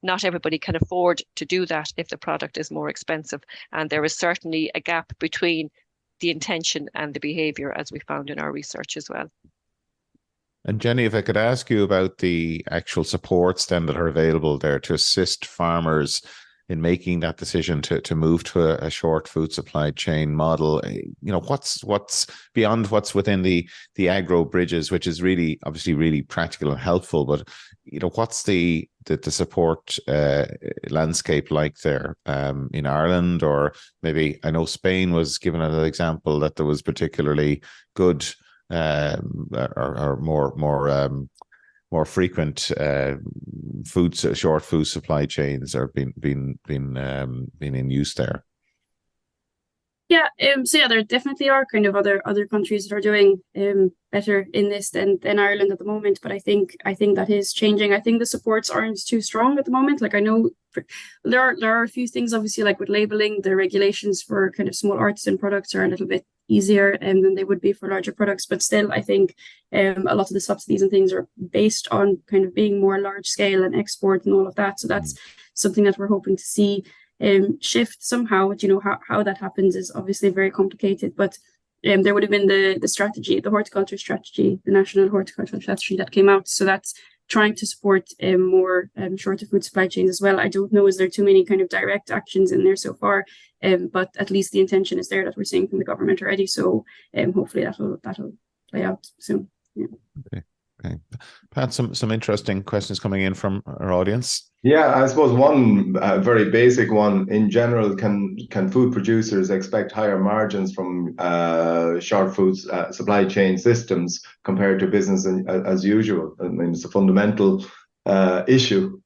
not everybody can afford to do that if the product is more expensive, and there is certainly a gap between the intention and the behavior, as we found in our research as well. And Jenny, if I could ask you about the actual supports then that are available there to assist farmers in making that decision to move to a short food supply chain model, what's beyond what's within the AgroBRIDGES, which is obviously really practical and helpful, but what's the support landscape like there in Ireland? Or maybe I know Spain was given as an example that there was particularly good or more frequent short food supply chains are being in use there. Yeah, so yeah, there definitely are kind of other countries that are doing better in this than Ireland at the moment. But I think that is changing. I think the supports aren't too strong at the moment. Like I know there are a few things, obviously, like with labeling, the regulations for kind of small artisan products are a little bit easier than they would be for larger products. But still, I think a lot of the subsidies and things are based on kind of being more large scale and export and all of that. So that's something that we're hoping to see shift somehow. But how that happens is obviously very complicated. But there would have been the strategy, the horticulture strategy, the national horticultural strategy that came out. So that's trying to support more shorter food supply chains as well. I don't know, is there too many kind of direct actions in there so far? But at least the intention is there that we're seeing from the government already. So hopefully that'll play out soon. Yeah. Okay. Pat, some interesting questions coming in from our audience. Yeah, I suppose one very basic one in general, can food producers expect higher margins from short food supply chain systems compared to business as usual? I mean, it's a fundamental issue.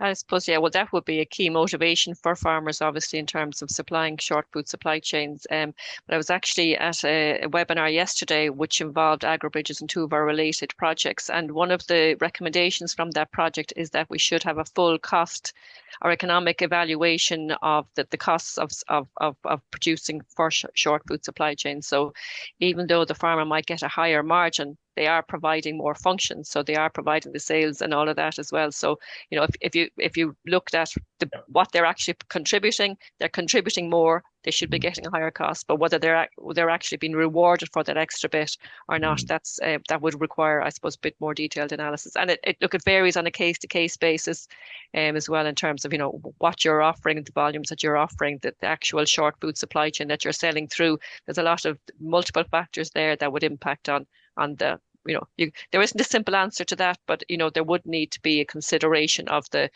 I suppose, yeah, well, that would be a key motivation for farmers, obviously, in terms of supplying short food supply chains. But I was actually at a webinar yesterday, which involved AgroBRIDGES and two of our related projects. And one of the recommendations from that project is that we should have a full cost or economic evaluation of the costs of producing for short food supply chains. So even though the farmer might get a higher margin, they are providing more functions, so they are providing the sales and all of that as well. So, you know, if you looked at what they're actually contributing, they're contributing more. They should be getting a higher cost, but whether they're actually being rewarded for that extra bit or not, that's that would require, I suppose, a bit more detailed analysis. And it varies on a case to case basis, as well, in terms of, you know, what you're offering, the volumes that you're offering, the actual short food supply chain that you're selling through. There's a lot of multiple factors there that would impact on the, you know, there isn't a simple answer to that, but, you know, there would need to be a consideration of the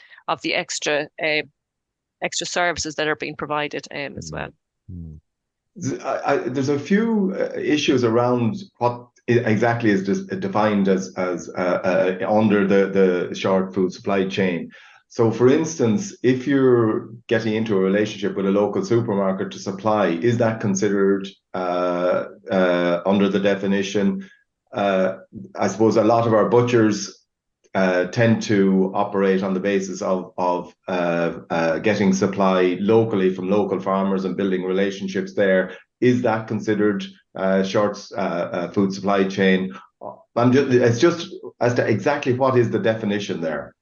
extra services that are being provided as well. There's a few issues around what exactly is defined as under the short food supply chain. So, for instance, if you're getting into a relationship with a local supermarket to supply, is that considered under the definition? I suppose a lot of our butchers tend to operate on the basis of getting supply locally from local farmers and building relationships there. Is that considered short food supply chain? It's just as to exactly what is the definition there.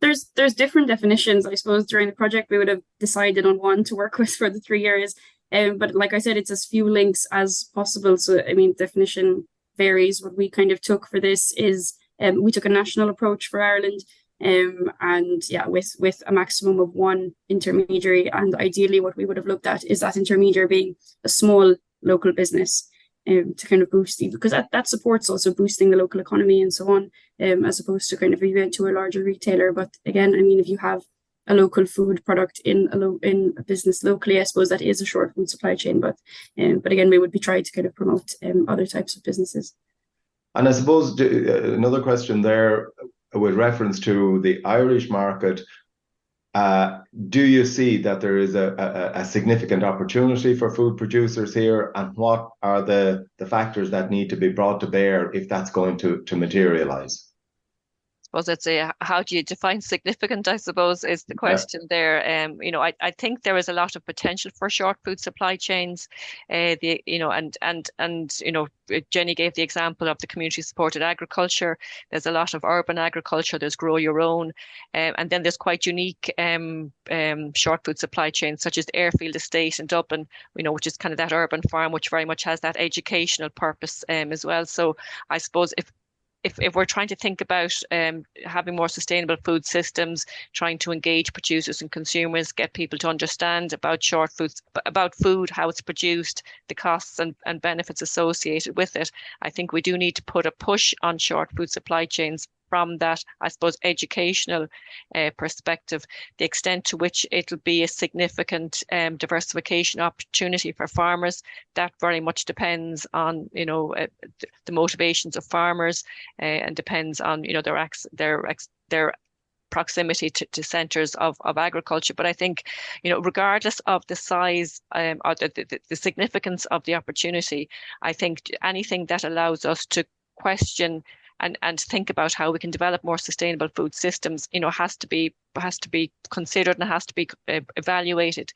There's different definitions. I suppose during the project we would have decided on one to work with for the 3 years. But like I said, it's as few links as possible. So, I mean, definition varies. What we kind of took for this is we took a national approach for Ireland, and yeah, with a maximum of one intermediary. And ideally what we would have looked at is that intermediary being a small local business, to kind of boost because that supports also boosting the local economy and so on, as opposed to kind of a to a larger retailer. But again, I mean, if you have a local food product in a business locally, I suppose that is a short food supply chain. But again, we would be trying to kind of promote other types of businesses. And I suppose another question there with reference to the Irish market, do you see that there is a significant opportunity for food producers here, and what are the factors that need to be brought to bear if that's going to materialize? Suppose I'd say, how do you define significant, I suppose, is the question there. You know, I think there is a lot of potential for short food supply chains. You know, and you know, Jenny gave the example of the community supported agriculture. There's a lot of urban agriculture. There's grow your own, and then there's quite unique short food supply chains such as Airfield Estate in Dublin. You know, which is kind of that urban farm, which very much has that educational purpose as well. So I suppose if we're trying to think about having more sustainable food systems, trying to engage producers and consumers, get people to understand about about food, how it's produced, the costs and benefits associated with it, I think we do need to put a push on short food supply chains from that, I suppose, educational perspective. The extent to which it'll be a significant diversification opportunity for farmers, that very much depends on, you know, the motivations of farmers, and depends on, you know, their proximity to centres of agriculture. But I think, you know, regardless of the size or the significance of the opportunity, I think anything that allows us to question and think about how we can develop more sustainable food systems, you know, has to be considered and has to be evaluated,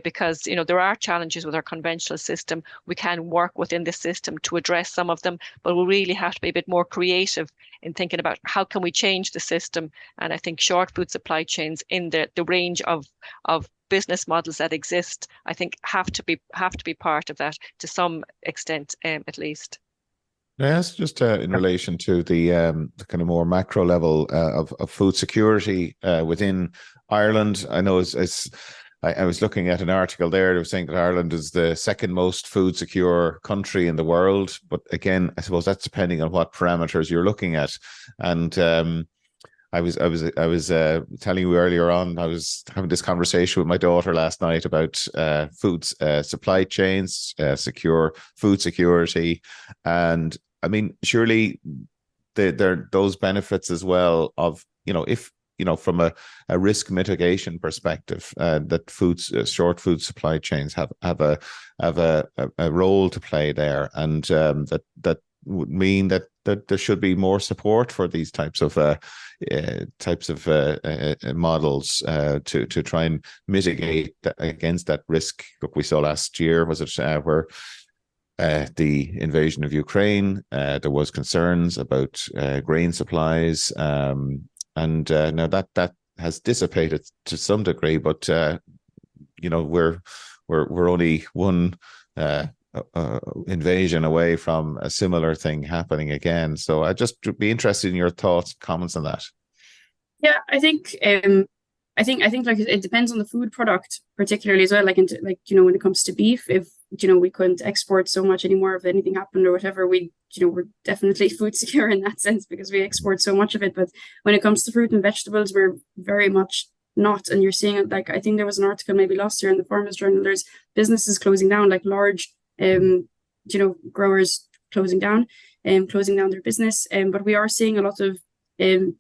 because, you know, there are challenges with our conventional system. We can work within the system to address some of them, but we really have to be a bit more creative in thinking about how can we change the system. And I think short food supply chains in the range of business models that exist, I think have to be part of that to some extent, at least. Yes, just in relation to the kind of more macro level of food security within Ireland. I know I was looking at an article there that was saying that Ireland is the second most food secure country in the world. But again, I suppose that's depending on what parameters you're looking at. And I was telling you earlier on, I was having this conversation with my daughter last night about food supply chains, secure food security, and I mean, surely there are those benefits as well of, you know, if, you know, from a risk mitigation perspective, that short food supply chains have a role to play there, and that would mean that there should be more support for these types of models to try and mitigate against that risk. Look, we saw last year, was it where the invasion of Ukraine. There was concerns about grain supplies, and now that has dissipated to some degree. But we're only one invasion away from a similar thing happening again. So I'd just be interested in your thoughts, comments on that. Yeah, I think like it depends on the food product particularly as well. Like when it comes to beef, if we couldn't export so much anymore, if anything happened or whatever, we're definitely food secure in that sense because we export so much of it. But when it comes to fruit and vegetables, we're very much not. And you're seeing it, like I think there was an article maybe last year in the Farmers Journal. There's businesses closing down, like large growers closing down their business. But we are seeing a lot of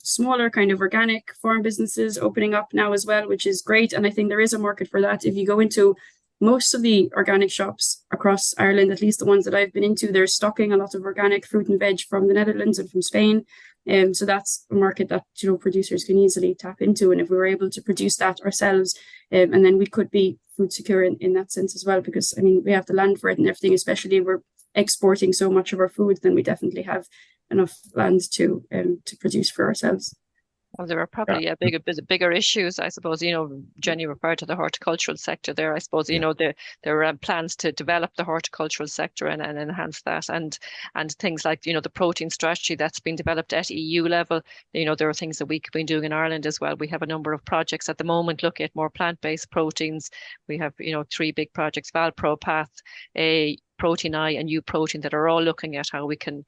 smaller kind of organic farm businesses opening up now as well, which is great. And I think there is a market for that. If you go into most of the organic shops across Ireland, at least the ones that I've been into, they're stocking a lot of organic fruit and veg from the Netherlands and from Spain. So that's a market that producers can easily tap into. And if we were able to produce that ourselves, and then we could be food secure in that sense as well, because I mean we have the land for it and everything, especially if we're exporting so much of our food, then we definitely have enough land to produce for ourselves. Well, there are probably bigger issues, I suppose. Jenny referred to the horticultural sector there. I suppose there are plans to develop the horticultural sector and enhance that, and things like the protein strategy that's been developed at EU level. There are things that we've been doing in Ireland as well. We have a number of projects at the moment looking at more plant-based proteins. We have 3 big projects: ValProPath, Protein I, and U-Protein, that are all looking at how we can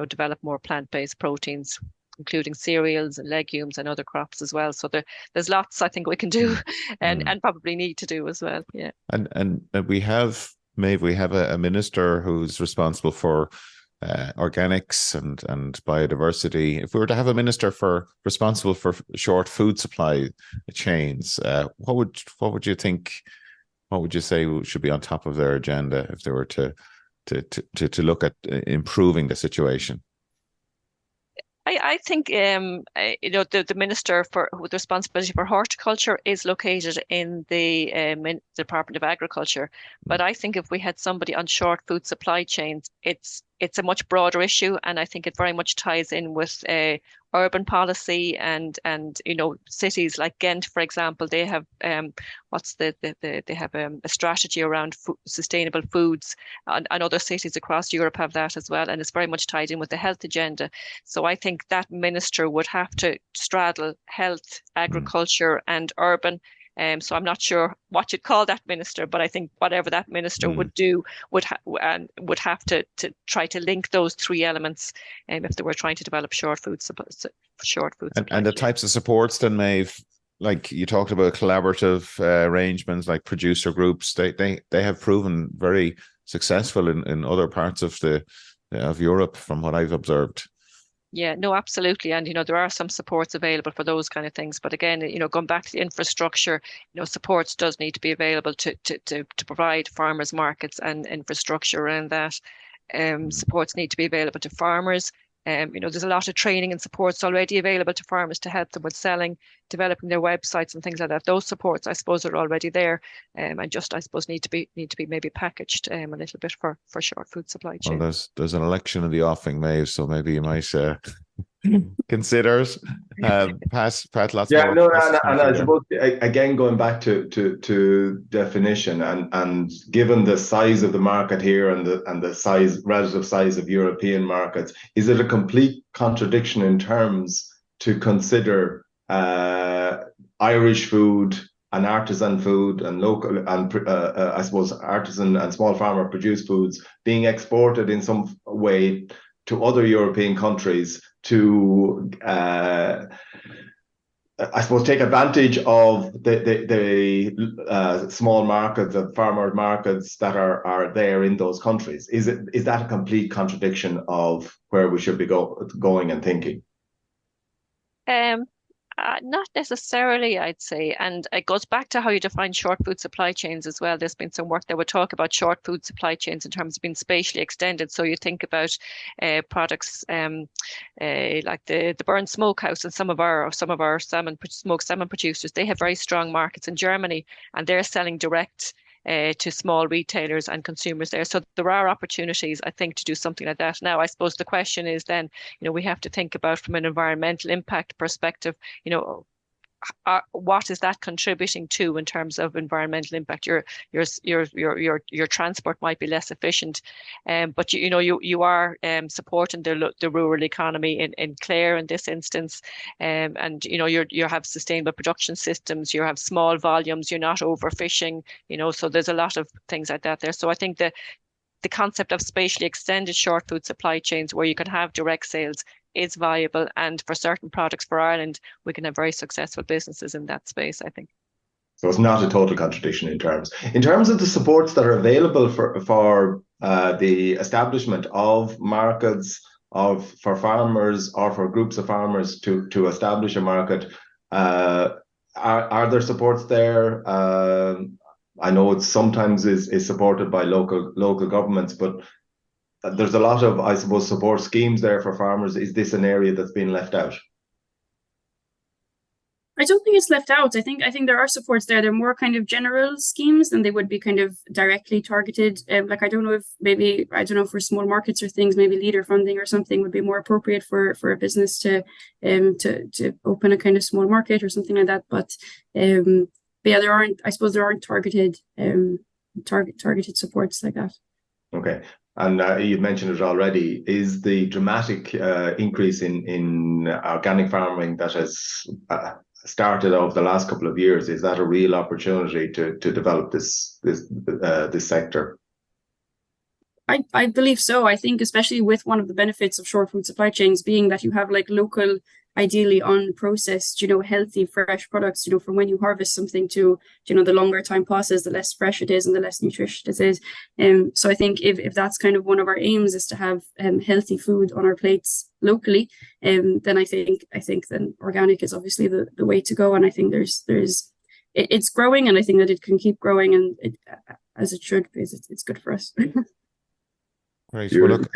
develop more plant-based proteins, including cereals and legumes and other crops as well. So there's lots I think we can do and probably need to do as well. Yeah. And we have, Maeve, a minister who's responsible for organics and biodiversity. If we were to have a minister responsible for short food supply chains, what would you think? What would you say should be on top of their agenda if they were to look at improving the situation? I think the minister with responsibility for horticulture is located in the Department of Agriculture. But I think if we had somebody on short food supply chains, it's a much broader issue, and I think it very much ties in with urban policy and cities like Ghent, for example. They have they have a strategy around sustainable foods, and other cities across Europe have that as well, and it's very much tied in with the health agenda. So I think that minister would have to straddle health, agriculture, and urban. So I'm not sure what you'd call that minister, but I think whatever that minister would do would have to try to link those 3 elements if they were trying to develop short food supply. And the types of supports then, Maeve, like you talked about collaborative arrangements like producer groups, they have proven very successful in other parts of Europe from what I've observed. Yeah, no, absolutely. And, there are some supports available for those kind of things. But again, going back to the infrastructure, supports does need to be available to provide farmers markets and infrastructure around that. Supports need to be available to farmers. There's a lot of training and supports already available to farmers to help them with selling, developing their websites and things like that. Those supports, I suppose, are already there, and just, I suppose, need to be maybe packaged a little bit for short food supply chain. Well, there's an election in the offing, Maeve, so maybe you might consider it. Pat, lots more. No, and I suppose again going back to definition and given the size of the market here and the relative size of European markets, is it a complete contradiction in terms to consider Irish food and artisan food and local and I suppose artisan and small farmer produced foods being exported in some way to other European countries to I suppose take advantage of the small markets, the farmer markets that are there in those countries? Is that a complete contradiction of where we should be going and thinking? Not necessarily, I'd say. And it goes back to how you define short food supply chains as well. There's been some work that would talk about short food supply chains in terms of being spatially extended. So you think about products like the Burn Smokehouse and some of our smoked salmon producers. They have very strong markets in Germany, and they're selling direct to small retailers and consumers there. So there are opportunities, I think, to do something like that. Now, I suppose the question is then, we have to think about from an environmental impact perspective, what is that contributing to in terms of environmental impact? Your transport might be less efficient, but you are supporting the rural economy in Clare in this instance, and you have sustainable production systems. You have small volumes. You're not overfishing. So there's a lot of things like that there. So I think the concept of spatially extended short food supply chains where you can have direct sales is viable, and for certain products for Ireland, we can have very successful businesses in that space, I think. So it's not a total contradiction in terms of the supports that are available for the establishment of markets for farmers or for groups of farmers to establish a market. Are there supports there? I know it sometimes is supported by local governments, but there's a lot of, I suppose, support schemes there for farmers. Is this an area that's been left out? I don't think it's left out. I think there are supports there. They're more kind of general schemes than they would be kind of directly targeted. Like I don't know for small markets or things, maybe leader funding or something would be more appropriate for a business to open a kind of small market or something like that. But yeah, there aren't targeted targeted supports like that. Okay. And you've mentioned it already, is the dramatic increase in organic farming that has started over the last couple of years, is that a real opportunity to develop this sector? I believe so. I think especially with one of the benefits of short food supply chains being that you have like local, ideally unprocessed, healthy, fresh products, from when you harvest something to, the longer time passes, the less fresh it is and the less nutritious it is. So I think if that's kind of one of our aims is to have healthy food on our plates locally, then I think then organic is obviously the way to go. And I think it's growing, and I think that it can keep growing, and as it should, because it's good for us. Great. Well, look,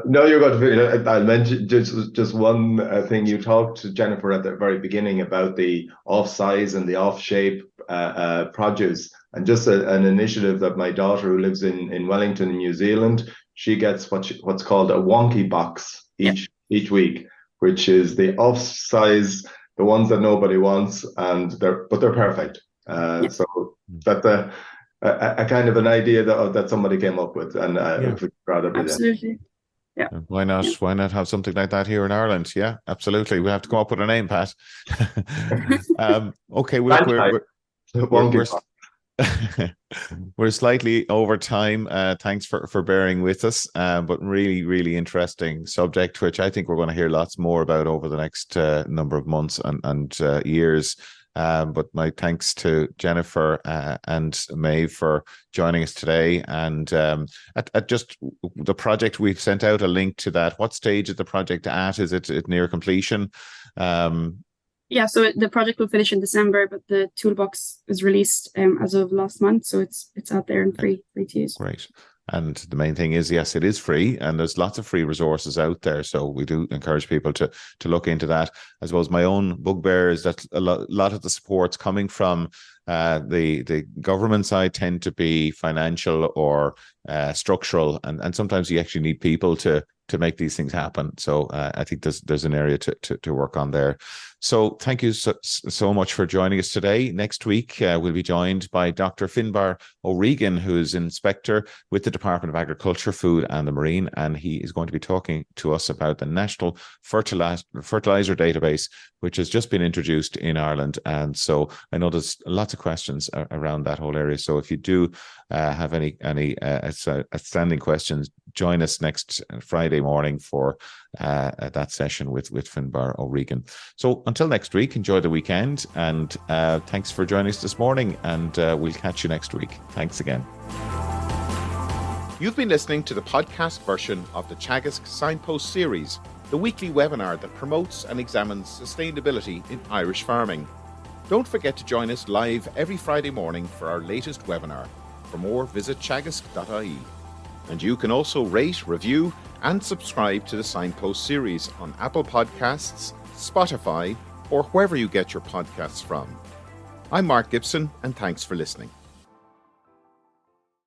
no, you're going to. I'll mention just one thing. You talked to Jennifer at the very beginning about the off-size and the off-shape produce, and just an initiative that my daughter, who lives in Wellington, New Zealand, she gets what's called a wonky box each week, which is the off-size, the ones that nobody wants, and they're perfect. So that's a kind of an idea that somebody came up with, and rather brilliant. Absolutely. Yeah. Why not? Yeah. Why not have something like that here in Ireland? Yeah, absolutely. We have to come up with a name, Pat. Okay, we're slightly over time. Thanks for bearing with us. But really, really interesting subject, which I think we're going to hear lots more about over the next number of months and years. But my thanks to Jennifer and Maeve for joining us today. And at just the project, we've sent out a link to that. What stage is the project at? Is it near completion? Yeah, so the project will finish in December, but the toolbox is released as of last month, so it's out there and free to use. Great. And the main thing is, yes, it is free, and there's lots of free resources out there. So we do encourage people to look into that. I suppose my own bugbear is that a lot of the supports coming from the government side tend to be financial or structural, and sometimes you actually need people to make these things happen. So I think there's an area to work on there. So thank you so much for joining us today. Next week, we'll be joined by Dr. Finbar O'Regan, who is Inspector with the Department of Agriculture, Food and the Marine, and he is going to be talking to us about the National Fertilizer Database, which has just been introduced in Ireland. And so I know there's lots of questions around that whole area. So if you do have any outstanding questions, join us next Friday morning for that session with Finbar O'Regan. So until next week, enjoy the weekend, and thanks for joining us this morning, and we'll catch you next week. Thanks again. You've been listening to the podcast version of the Teagasc Signpost Series, the weekly webinar that promotes and examines sustainability in Irish farming. Don't forget to join us live every Friday morning for our latest webinar. For more, visit teagasc.ie. And you can also rate, review, and subscribe to the Signpost Series on Apple Podcasts, Spotify, or wherever you get your podcasts from. I'm Mark Gibson, and thanks for listening.